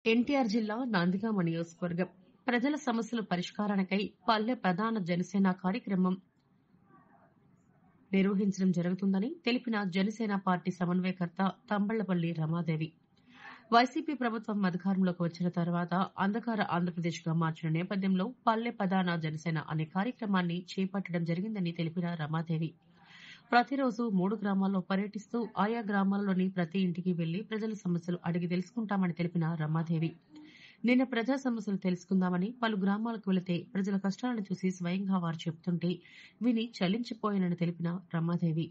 ఎన్టీఆర్ జిల్లా నందిగామ నియోజకవర్గం ప్రజల సమస్యల పరిష్కారానికై పల్లె ప్రధాన జనసేన కార్యక్రమం నిర్వహించడం జరుగుతుందని తెలిపిన జనసేన పార్టీ సమన్వయకర్త తంబళ్లపల్లి రమాదేవి. వైసీపీ ప్రభుత్వం అధికారంలోకి వచ్చిన తర్వాత అంధకార ఆంధ్రప్రదేశ్గా మార్చిన నేపథ్యంలో పల్లె ప్రధాన జనసేన అనే కార్యక్రమాన్ని చేపట్టడం జరిగిందని తెలిపిన రమాదేవి. ప్రతిరోజు 3 గ్రామాల్లో పర్యటిస్తూ ఆయా గ్రామాల్లోని ప్రతి ఇంటికి వెళ్లి ప్రజల సమస్యలు అడిగి తెలుసుకుంటామని తెలిపిన రమాదేవి. నిన్న ప్రజా సమస్యలు తెలుసుకుందామని పలు గ్రామాలకు వెళితే ప్రజల కష్టాలను చూసి స్వయంగా వారు చెబుతుంటే విని చలించిపోయానని తెలిపిన రమాదేవి.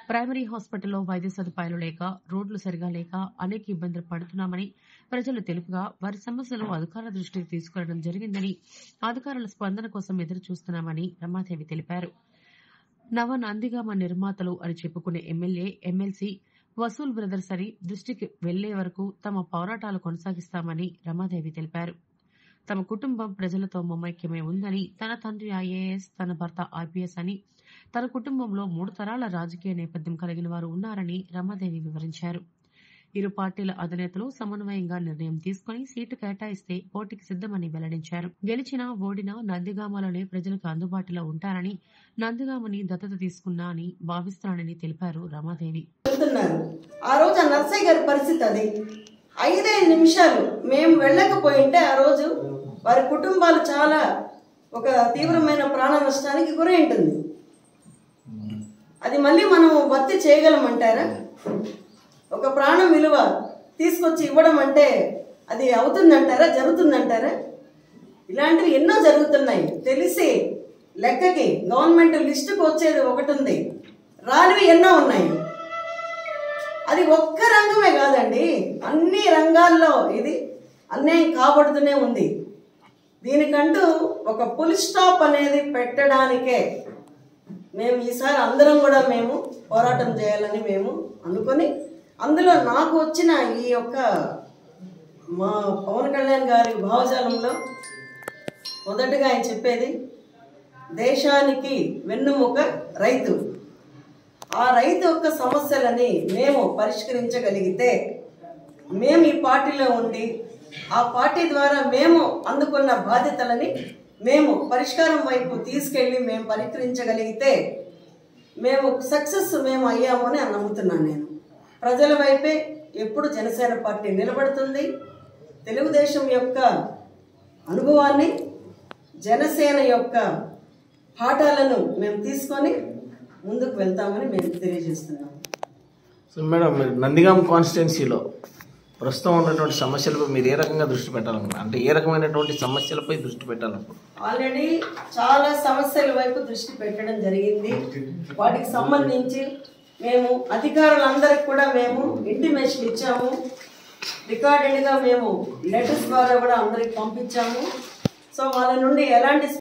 ప్రైమరీ హాస్పిటల్లో వైద్య సదుపాయాలు లేక, రోడ్లు సరిగా లేక అనేక ఇబ్బందులు పడుతున్నామని ప్రజలు తెలుపుగా వారి సమస్యలు అధికారుల దృష్టికి తీసుకురావడం జరిగిందని, అధికారుల స్పందన కోసం ఎదురు చూస్తున్నామని రమాదేవి తెలిపారు. నవ నందిగామ నిర్మాతలు అని చెప్పుకునే ఎమ్మెల్యే, ఎమ్మెల్సీ వసూల్ బ్రదర్స్ అని దృష్టికి వెళ్లే వరకు తమ పోరాటాలు కొనసాగిస్తామని రమాదేవి తెలిపారు. తమ కుటుంబం ప్రజలతో మమైక్యమే ఉందని, తన తండ్రి ఐఏఎస్, తన భర్త ఐపీఎస్ అని, తన కుటుంబంలో 3 తరాల రాజకీయ నేపథ్యం కలిగిన వారు ఉన్నారని రమాదేవి వివరించారు. ఇరు పార్టీల అధినేతలు సమన్వయంగా నిర్ణయం తీసుకుని సీటు కేటాయిస్తే పోటీకి సిద్దమని వెల్లడించారు. గెలిచినా ఓడినా నందిగామలోనే ప్రజలకు అందుబాటులో ఉంటారని, నందిగామని దత్తత తీసుకున్నా అని భావిస్తున్నానని తెలిపారు రమాదేవి. ఆ రోజు ఆ నర్సయ్య గారి పరిస్థితి అది. 5 నిమిషాలు మేము వెళ్ళకపోయింటే ఆ రోజు వారి కుటుంబాలు చాలా ఒక తీవ్రమైన ప్రాణ నష్టానికి గురై ఉంటుంది. అది మళ్ళీ మనం భర్తీ చేయగలమంటారా? ఒక ప్రాణం విలువ తీసుకొచ్చి ఇవ్వడం అంటే అది అవుతుందంటారా, జరుగుతుందంటారా? ఇలాంటివి ఎన్నో జరుగుతున్నాయి. తెలిసి లెక్కకి గవర్నమెంట్ లిస్టుకు వచ్చేది ఒకటి ఉంది, రానివి ఎన్నో ఉన్నాయి. అది ఒక్క రంగమే కాదండి, అన్ని రంగాల్లో ఇది అన్యాయం కాబడుతూనే ఉంది. దీనికంటూ ఒక ఫుల్ స్టాప్ అనేది పెట్టడానికే మేము ఈసారి అందరం కూడా మేము పోరాటం చేయాలని మేము అనుకొని, అందులో నాకు వచ్చిన ఈ యొక్క మా పవన్ కళ్యాణ్ గారి భావజాలంలో మొదటగా ఆయన చెప్పేది దేశానికి వెన్నుముక రైతు. ఆ రైతు యొక్క సమస్యలని మేము పరిష్కరించగలిగితే, మేము ఈ పార్టీలో ఉండి ఆ పార్టీ ద్వారా మేము అందుకున్న బాధ్యతలని మేము పరిష్కారం వైపు తీసుకెళ్ళి మేము పరిష్కరించగలిగితే మేము సక్సెస్ మేము అయ్యాము అని నమ్ముతున్నాను. నేను ప్రజల వైపే ఎప్పుడు జనసేన పార్టీ నిలబడుతుంది. తెలుగుదేశం యొక్క అనుభవాన్ని, జనసేన యొక్క పాఠాలను మేము తీసుకొని ముందుకు వెళ్తామని మేము తెలియజేస్తున్నాము. సో మేడం, మీరు నందిగామ కాన్స్టిట్యున్సీలో ప్రస్తుతం ఉన్నటువంటి సమస్యలపై మీరు ఏ రకంగా దృష్టి పెట్టాలనుకుంటున్నారు? అంటే ఏ రకమైనటువంటి సమస్యలపై దృష్టి పెట్టాలనుకుంటున్నారు? ఆల్రెడీ చాలా సమస్యల వైపు దృష్టి పెట్టడం జరిగింది. వాటికి సంబంధించి మేము అధికారులందరికీ కూడా మేము ఇంటిమేషన్ ఇచ్చాము. రికార్డెడ్గా మేము లెటర్స్ ద్వారా కూడా అందరికి పంపించాము. సో వాళ్ళ నుండి ఎలాంటి